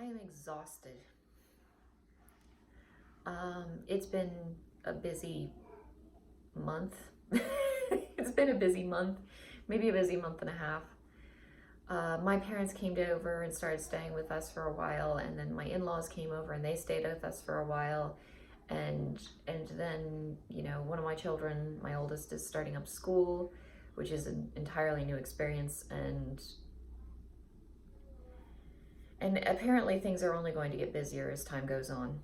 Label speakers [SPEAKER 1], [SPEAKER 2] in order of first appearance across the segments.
[SPEAKER 1] am exhausted. It's been a busy month. It's been a busy month, maybe a busy month and a half. My parents came over and started staying with us for a while, and then my in-laws came over and they stayed with us for a while. And then, you know, one of my children, my oldest, is starting up school, which is an entirely new experience, and apparently things are only going to get busier as time goes on.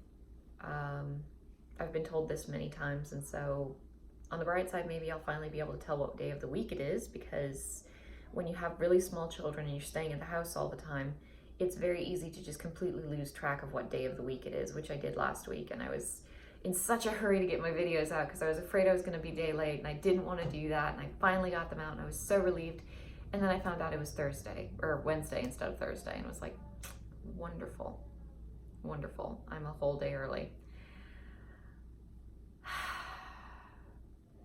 [SPEAKER 1] I've been told this many times, and so on the bright side, maybe I'll finally be able to tell what day of the week it is, because when you have really small children and you're staying at the house all the time, it's very easy to just completely lose track of what day of the week it is, which I did last week, and I was in such a hurry to get my videos out because I was afraid I was going to be day late, and I didn't want to do that, and I finally got them out, and I was so relieved. And then I found out it was Thursday or Wednesday instead of Thursday, and was like, wonderful, wonderful. I'm a whole day early.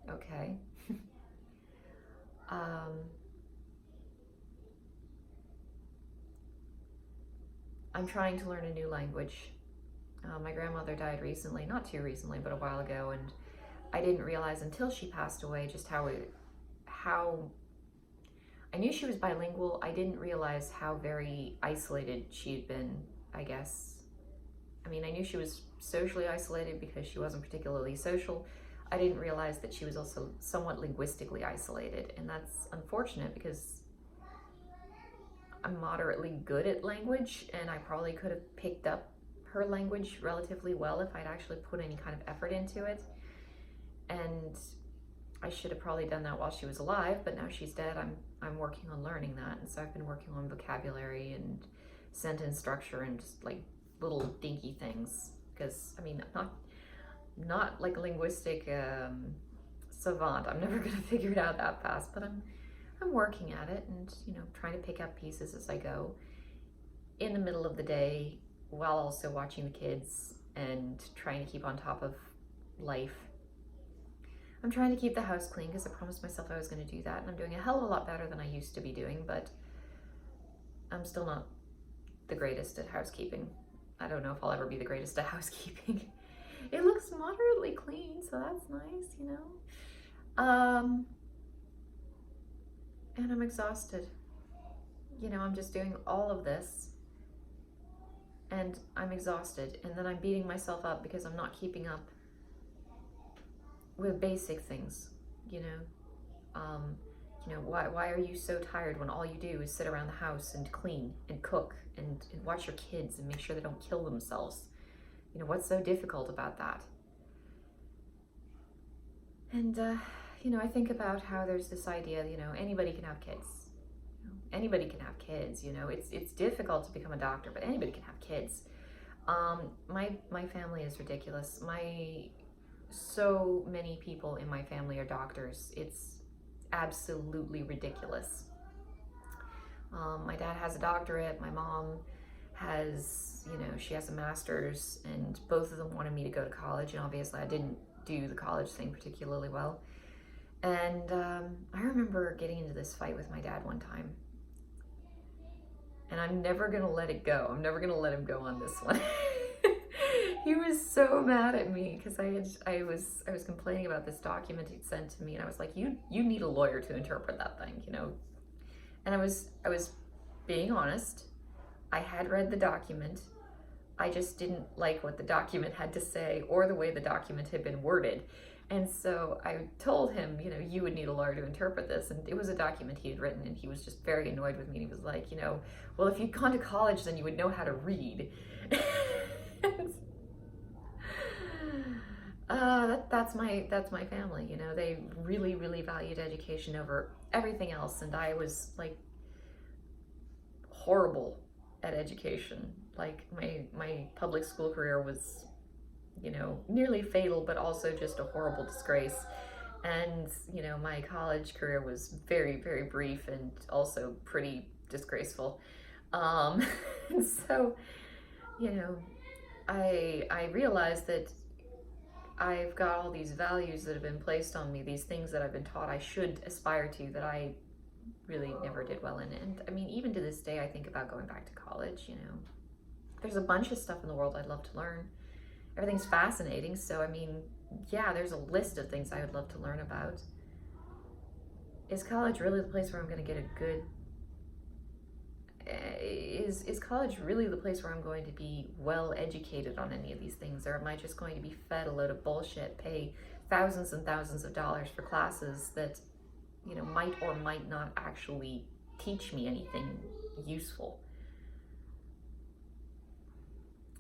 [SPEAKER 1] Okay. I'm trying to learn a new language. My grandmother died recently, not too recently, but a while ago, and I didn't realize until she passed away just how I knew she was bilingual. I didn't realize how very isolated she'd been, I guess. I mean, I knew she was socially isolated because she wasn't particularly social. I didn't realize that she was also somewhat linguistically isolated, and that's unfortunate because I'm moderately good at language, and I probably could have picked up her language relatively well if I'd actually put any kind of effort into it. And I should have probably done that while she was alive, but now she's dead. I'm working on learning that, and so I've been working on vocabulary and sentence structure and just like little dinky things, because I mean, not like a linguistic savant. I'm never gonna figure it out that fast, but I'm working at it, and you know, trying to pick up pieces as I go in the middle of the day, while also watching the kids and trying to keep on top of life. I'm trying to keep the house clean because I promised myself I was going to do that, and I'm doing a hell of a lot better than I used to be doing, but I'm still not the greatest at housekeeping. I don't know if I'll ever be the greatest at housekeeping. It looks moderately clean, so that's nice, you know. And I'm exhausted. You know, I'm just doing all of this, and I'm exhausted, and then I'm beating myself up because I'm not keeping up with basic things, you know. You know, why are you so tired when all you do is sit around the house and clean and cook and watch your kids and make sure they don't kill themselves? You know, what's so difficult about that? And, you know, I think about how there's this idea, you know, anybody can have kids. You know, anybody can have kids, you know. It's difficult to become a doctor, but anybody can have kids. My family is ridiculous. So many people in my family are doctors. It's absolutely ridiculous. My dad has a doctorate. My mom has, you know, she has a master's, and both of them wanted me to go to college, and obviously I didn't do the college thing particularly well. And I remember getting into this fight with my dad one time, and I'm never gonna let it go. I'm never gonna let him go on this one. He was so mad at me because I was complaining about this document he'd sent to me, and I was like, you need a lawyer to interpret that thing, you know. And I was being honest. I had read the document. I just didn't like what the document had to say or the way the document had been worded. And so I told him, you know, you would need a lawyer to interpret this. And it was a document he had written, and he was just very annoyed with me. He was like, you know, well, if you'd gone to college, then you would know how to read. That's my family, you know. They really, really valued education over everything else, and I was like horrible at education. Like my public school career was, you know, nearly fatal, but also just a horrible disgrace. And you know, my college career was very, very brief and also pretty disgraceful. And so, you know, I realized that I've got all these values that have been placed on me, these things that I've been taught I should aspire to, that I really never did well in. And I mean, even to this day, I think about going back to college, you know. There's a bunch of stuff in the world I'd love to learn. Everything's fascinating, so I mean, yeah, there's a list of things I would love to learn about. Is college really the place where I'm going to get a good... Is college really the place where I'm going to be well educated on any of these things, or am I just going to be fed a load of bullshit, pay thousands and thousands of dollars for classes that, you know, might or might not actually teach me anything useful?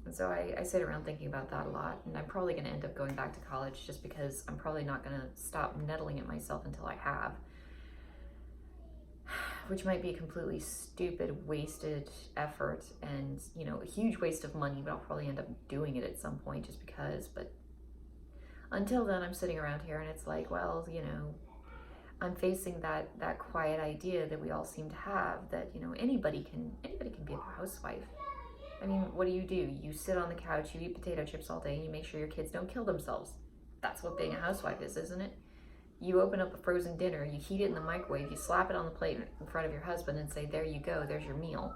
[SPEAKER 1] And so I sit around thinking about that a lot, and I'm probably going to end up going back to college just because I'm probably not going to stop nettling at myself until I have. Which might be a completely stupid, wasted effort and, you know, a huge waste of money, but I'll probably end up doing it at some point just because. But until then, I'm sitting around here and it's like, well, you know, I'm facing that quiet idea that we all seem to have, that, you know, anybody can be a housewife. I mean, what do? You sit on the couch, you eat potato chips all day, and you make sure your kids don't kill themselves. That's what being a housewife is, isn't it? You open up a frozen dinner, you heat it in the microwave, you slap it on the plate in front of your husband and say, there you go, there's your meal.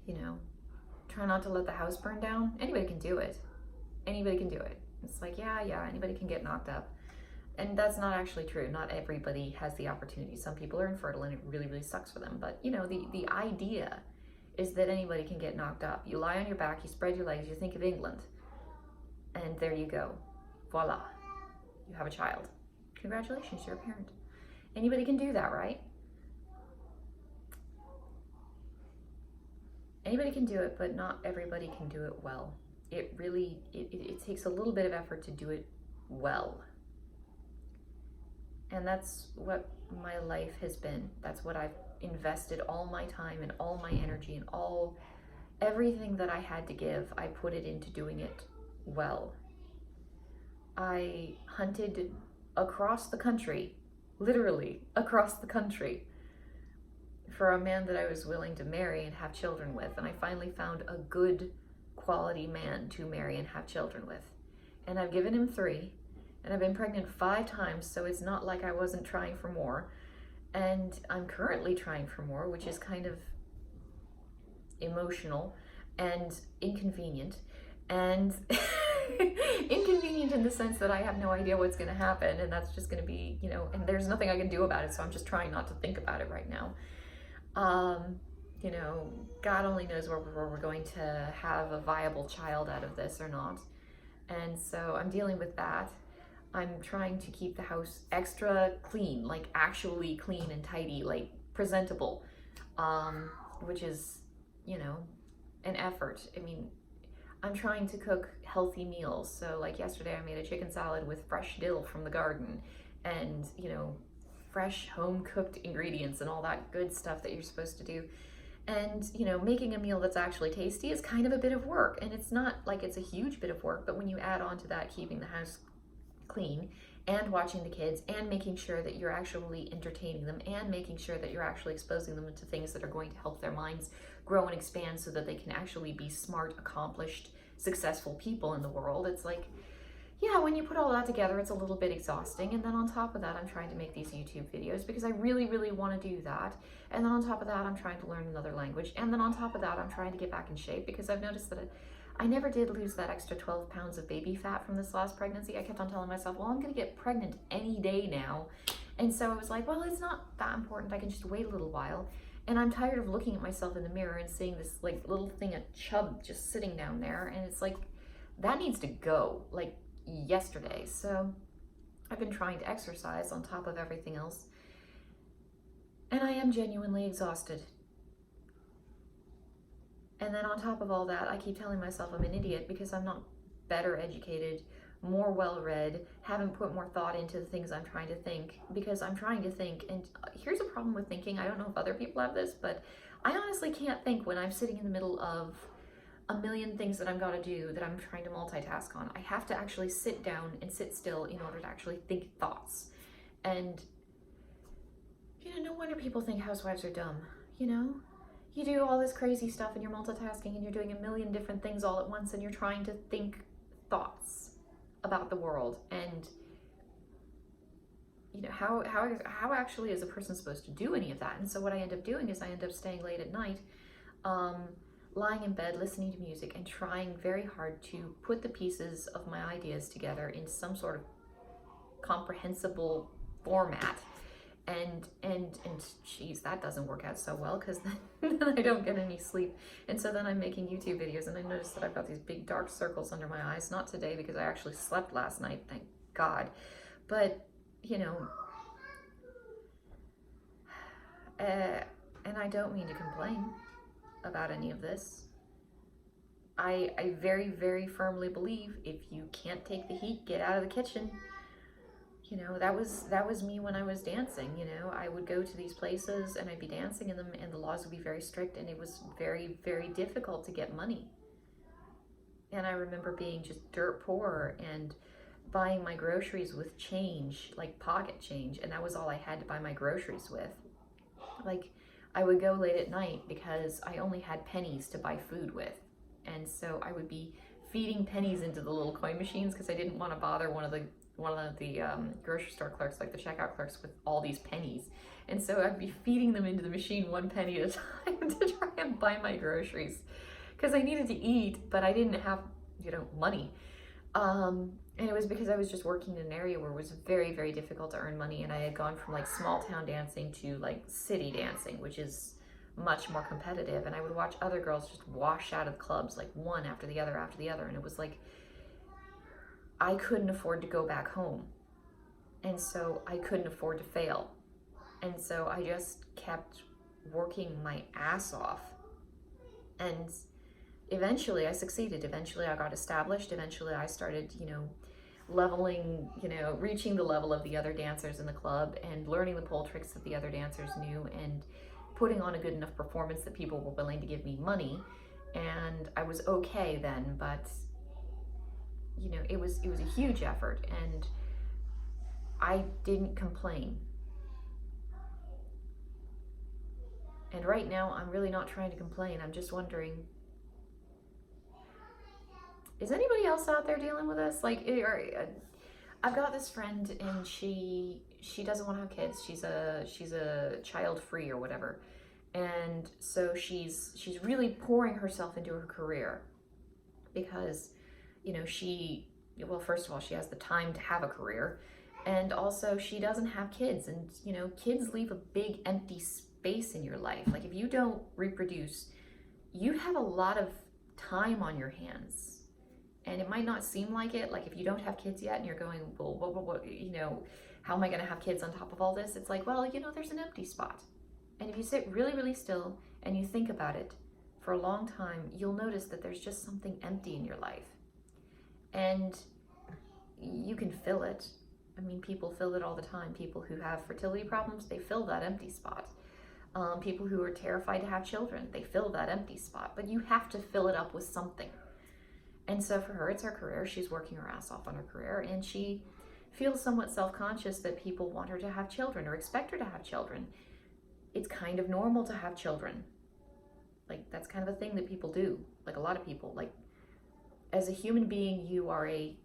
[SPEAKER 1] You know, try not to let the house burn down. Anybody can do it. Anybody can do it. It's like, yeah, anybody can get knocked up. And that's not actually true. Not everybody has the opportunity. Some people are infertile and it really, really sucks for them. But, you know, the idea is that anybody can get knocked up. You lie on your back, you spread your legs, you think of England, and there you go. Voila. You have a child. Congratulations, you're a parent. Anybody can do that, right? Anybody can do it, but not everybody can do it well. It really, it takes a little bit of effort to do it well. And that's what my life has been. That's what I've invested all my time and all my energy and everything that I had to give, I put it into doing it well. I hunted across the country, literally across the country, for a man that I was willing to marry and have children with. And I finally found a good quality man to marry and have children with. And I've given him 3, and I've been pregnant 5 times, so it's not like I wasn't trying for more. And I'm currently trying for more, which is kind of emotional and inconvenient. And inconvenient in the sense that I have no idea what's going to happen, and that's just going to be, you know, and there's nothing I can do about it, so I'm just trying not to think about it right now. You know, God only knows whether we're going to have a viable child out of this or not. And so I'm dealing with that. I'm trying to keep the house extra clean, like actually clean and tidy, like presentable, which is, you know, an effort. I mean, I'm trying to cook healthy meals. So like yesterday I made a chicken salad with fresh dill from the garden and, you know, fresh home cooked ingredients and all that good stuff that you're supposed to do. And, you know, making a meal that's actually tasty is kind of a bit of work. And it's not like it's a huge bit of work, but when you add on to that, keeping the house clean and watching the kids and making sure that you're actually entertaining them and making sure that you're actually exposing them to things that are going to help their minds grow and expand so that they can actually be smart, accomplished, successful people in the world. It's like, yeah, when you put all that together, it's a little bit exhausting. And then on top of that, I'm trying to make these YouTube videos because I really, really want to do that. And then on top of that, I'm trying to learn another language. And then on top of that, I'm trying to get back in shape because I've noticed that I never did lose that extra 12 pounds of baby fat from this last pregnancy. I kept on telling myself, well, I'm going to get pregnant any day now. And so I was like, well, it's not that important. I can just wait a little while. And I'm tired of looking at myself in the mirror and seeing this like little thing of chub just sitting down there. And it's like, that needs to go like yesterday. So I've been trying to exercise on top of everything else. And I am genuinely exhausted. And then on top of all that, I keep telling myself I'm an idiot because I'm not better educated, more well-read, haven't put more thought into the things I'm trying to think, because I'm trying to think. And here's a problem with thinking. I don't know if other people have this, but I honestly can't think when I'm sitting in the middle of a million things that I've got to do that I'm trying to multitask on. I have to actually sit down and sit still in order to actually think thoughts. And, you know, no wonder people think housewives are dumb, you know? You do all this crazy stuff and you're multitasking and you're doing a million different things all at once and you're trying to think thoughts about the world. And, you know, how actually is a person supposed to do any of that? And so what I end up doing is I end up staying late at night, lying in bed, listening to music, and trying very hard to put the pieces of my ideas together in some sort of comprehensible format. And geez, that doesn't work out so well, because then I don't get any sleep. And so then I'm making YouTube videos, and I notice that I've got these big dark circles under my eyes. Not today, because I actually slept last night, thank God. But, you know, and I don't mean to complain about any of this. I very, very firmly believe if you can't take the heat, get out of the kitchen. You know, that was me when I was dancing. You know, I would go to these places and I'd be dancing in them, and the laws would be very strict, and it was very, very difficult to get money. And I remember being just dirt poor and buying my groceries with change, like pocket change, and that was all I had to buy my groceries with. Like, I would go late at night because I only had pennies to buy food with, and so I would be feeding pennies into the little coin machines because I didn't want to bother one of the grocery store clerks, like the checkout clerks, with all these pennies. And so I'd be feeding them into the machine 1 penny at a time to try and buy my groceries, because I needed to eat, but I didn't have, you know, money. And it was because I was just working in an area where it was very, very difficult to earn money, and I had gone from like small town dancing to like city dancing, which is much more competitive. And I would watch other girls just wash out of clubs, like one after the other, and it was like, I couldn't afford to go back home. And so I couldn't afford to fail. And so I just kept working my ass off. And eventually I succeeded. Eventually I got established. Eventually I started, you know, leveling, you know, reaching the level of the other dancers in the club, and learning the pole tricks that the other dancers knew, and putting on a good enough performance that people were willing to give me money. And I was okay then, but you know, it was a huge effort, and I didn't complain. And right now, I'm really not trying to complain. I'm just wondering, is anybody else out there dealing with this? Like, I've got this friend, and she doesn't want to have kids. She's a child free or whatever, and so she's really pouring herself into her career, because, you know, well, first of all, she has the time to have a career, and also she doesn't have kids, and, you know, kids leave a big empty space in your life. Like, if you don't reproduce, you have a lot of time on your hands, and it might not seem like it. Like, if you don't have kids yet and you're going, well, what, you know, how am I going to have kids on top of all this? It's like, well, you know, there's an empty spot. And if you sit really, really still and you think about it for a long time, you'll notice that there's just something empty in your life. And you can fill it. I mean, people fill it all the time. People who have fertility problems, they fill that empty spot. People who are terrified to have children, they fill that empty spot. But you have to fill it up with something. And so for her, it's her career. She's working her ass off on her career, and she feels somewhat self-conscious that people want her to have children or expect her to have children. It's kind of normal to have children. Like, that's kind of a thing that people do. Like, a lot of people, like, as a human being, you are a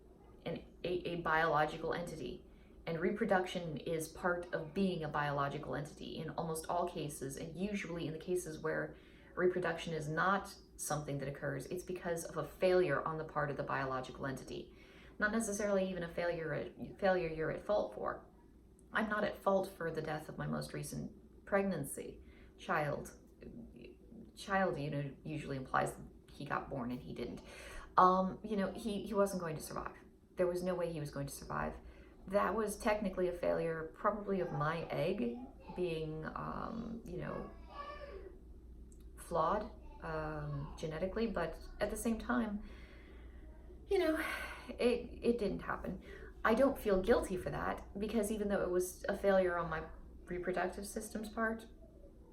[SPEAKER 1] biological entity, and reproduction is part of being a biological entity in almost all cases. And usually in the cases where reproduction is not something that occurs, it's because of a failure on the part of the biological entity. Not necessarily even a failure you're at fault for. I'm not at fault for the death of my most recent pregnancy. Child, you know, usually implies that he got born and he didn't. You know, he wasn't going to survive. There was no way he was going to survive. That was technically a failure, probably of my egg being, you know, flawed genetically, but at the same time, you know, it didn't happen. I don't feel guilty for that, because even though it was a failure on my reproductive system's part,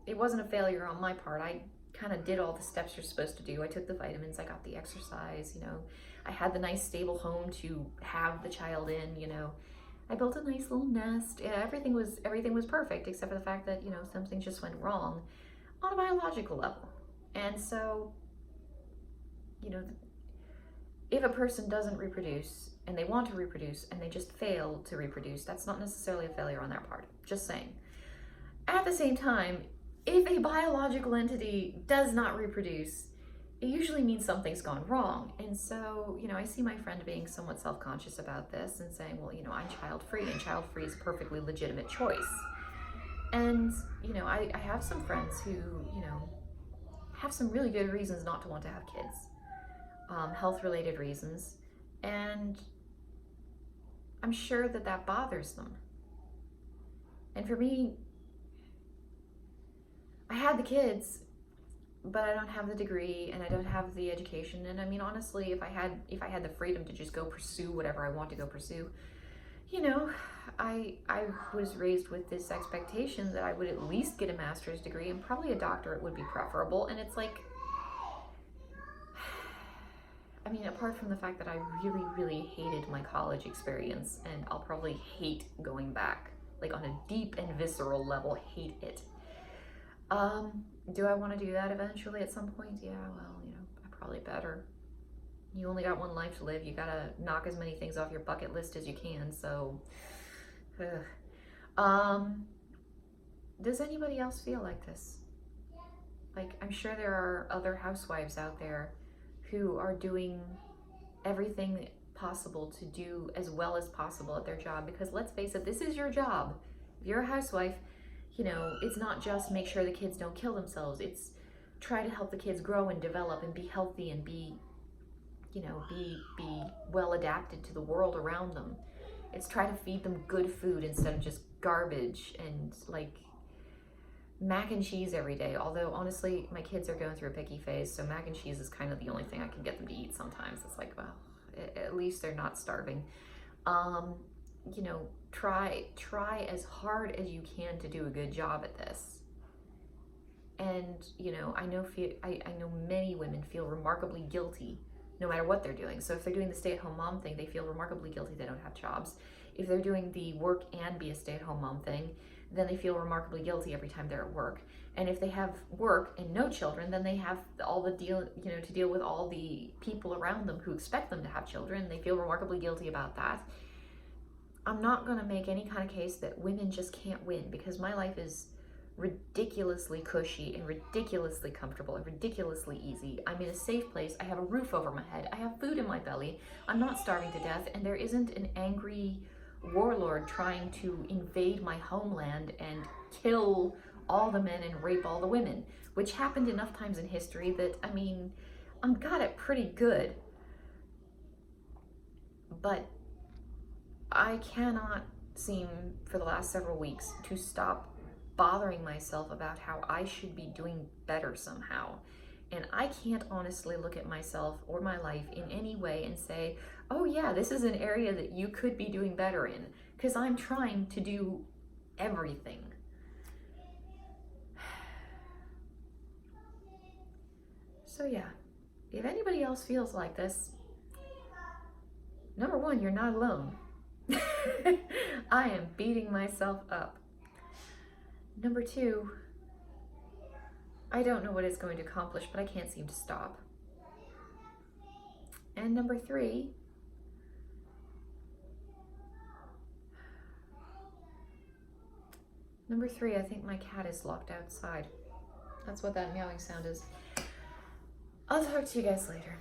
[SPEAKER 1] it wasn't a failure on my part. I kind of did all the steps you're supposed to do. I took the vitamins, I got the exercise, you know, I had the nice stable home to have the child in, you know, I built a nice little nest. Yeah, everything was perfect, except for the fact that, you know, something just went wrong on a biological level. And so, you know, if a person doesn't reproduce and they want to reproduce and they just fail to reproduce, that's not necessarily a failure on their part. Just saying. At the same time, if a biological entity does not reproduce, it usually means something's gone wrong. And so, you know, I see my friend being somewhat self-conscious about this and saying, well, you know, I'm child-free, and child-free is a perfectly legitimate choice. And, you know, I have some friends who, you know, have some really good reasons not to want to have kids, health-related reasons. And I'm sure that that bothers them. And for me, I had the kids, but I don't have the degree and I don't have the education. And I mean, honestly, if I had the freedom to just go pursue whatever I want to go pursue, you know, I was raised with this expectation that I would at least get a master's degree, and probably a doctorate would be preferable. And it's like, I mean, apart from the fact that I really, really hated my college experience, and I'll probably hate going back, like on a deep and visceral level, hate it. Do I want to do that eventually at some point? Yeah, well, you know, I probably better. You only got one life to live. You gotta knock as many things off your bucket list as you can, so. Does anybody else feel like this? Like, I'm sure there are other housewives out there who are doing everything possible to do as well as possible at their job, because let's face it, this is your job. If you're a housewife, you know, it's not just make sure the kids don't kill themselves. It's try to help the kids grow and develop and be healthy and be, you know, be well adapted to the world around them. It's try to feed them good food instead of just garbage and like mac and cheese every day. Although honestly, my kids are going through a picky phase, so mac and cheese is kind of the only thing I can get them to eat sometimes. It's like, well, at least they're not starving. You know, try as hard as you can to do a good job at this. And, you know, I know many women feel remarkably guilty no matter what they're doing. So if they're doing the stay-at-home mom thing, they feel remarkably guilty they don't have jobs. If they're doing the work and be a stay-at-home mom thing, then they feel remarkably guilty every time they're at work. And if they have work and no children, then they have all the to deal with all the people around them who expect them to have children. They feel remarkably guilty about that. I'm not going to make any kind of case that women just can't win, because my life is ridiculously cushy and ridiculously comfortable and ridiculously easy. I'm in a safe place. I have a roof over my head. I have food in my belly. I'm not starving to death, and there isn't an angry warlord trying to invade my homeland and kill all the men and rape all the women, which happened enough times in history that, I mean, I'm got it pretty good. But I cannot seem, for the last several weeks, to stop bothering myself about how I should be doing better somehow. And I can't honestly look at myself or my life in any way and say, oh yeah, this is an area that you could be doing better in, because I'm trying to do everything. So yeah, if anybody else feels like this, number one, you're not alone. I am beating myself up. Number two, I don't know what it's going to accomplish, but I can't seem to stop. And number three, I think my cat is locked outside. That's what that meowing sound is. I'll talk to you guys later.